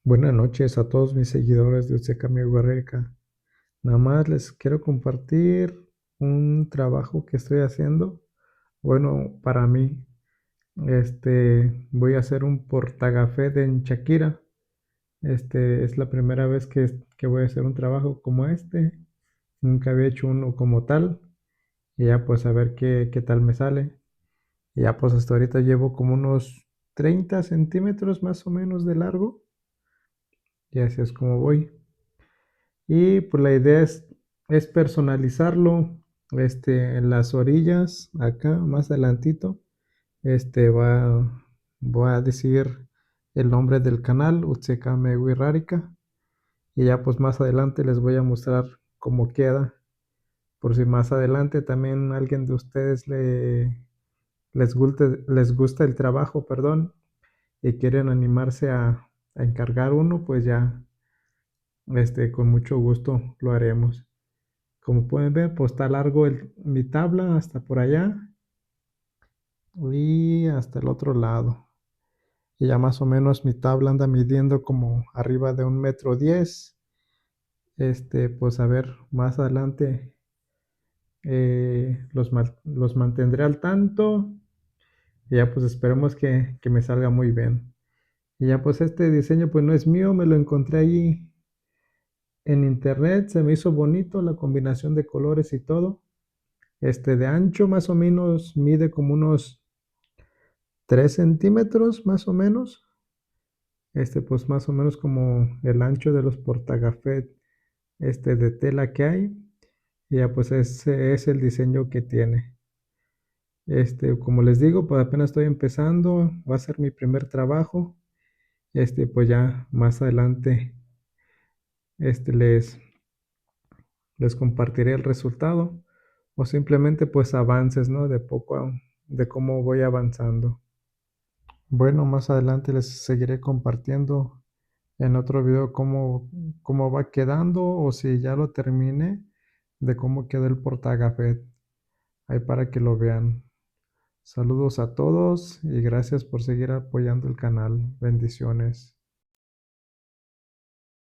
Buenas noches a todos mis seguidores de Usecami Huerreca. Nada más les quiero compartir un trabajo que estoy haciendo. Bueno, para mí, voy a hacer un portagafé en Shakira. Es la primera vez que voy a hacer un trabajo como este. Nunca había hecho uno como tal. Y ya pues a ver qué tal me sale. Y ya pues hasta ahorita llevo como unos 30 centímetros más o menos de largo. Y así es como voy. Y pues la idea es personalizarlo, en las orillas, acá más adelantito, voy a decir el nombre del canal, Utsekame Wirrarika, y ya pues más adelante les voy a mostrar cómo queda, por si más adelante también alguien de ustedes les gusta el trabajo, perdón, y quieren animarse a encargar uno, pues ya, con mucho gusto lo haremos. Como pueden ver, pues está largo mi tabla hasta por allá y hasta el otro lado. Y ya más o menos mi tabla anda midiendo como arriba de 1,10 m. Pues a ver, más adelante los mantendré al tanto. Y ya pues esperemos que me salga muy bien. Y ya pues este diseño pues no es mío, me lo encontré ahí en internet, se me hizo bonito la combinación de colores y todo. De ancho más o menos mide como unos 3 centímetros más o menos. Pues más o menos como el ancho de los portagafet de tela que hay. Y ya pues ese es el diseño que tiene. Como les digo, pues apenas estoy empezando, va a ser mi primer trabajo. Pues ya más adelante este les compartiré el resultado o simplemente pues avances, ¿no? De cómo voy avanzando. Bueno, más adelante les seguiré compartiendo en otro video cómo va quedando o si ya lo terminé de cómo quedó el portagafet. Ahí para que lo vean. Saludos a todos y gracias por seguir apoyando el canal. Bendiciones.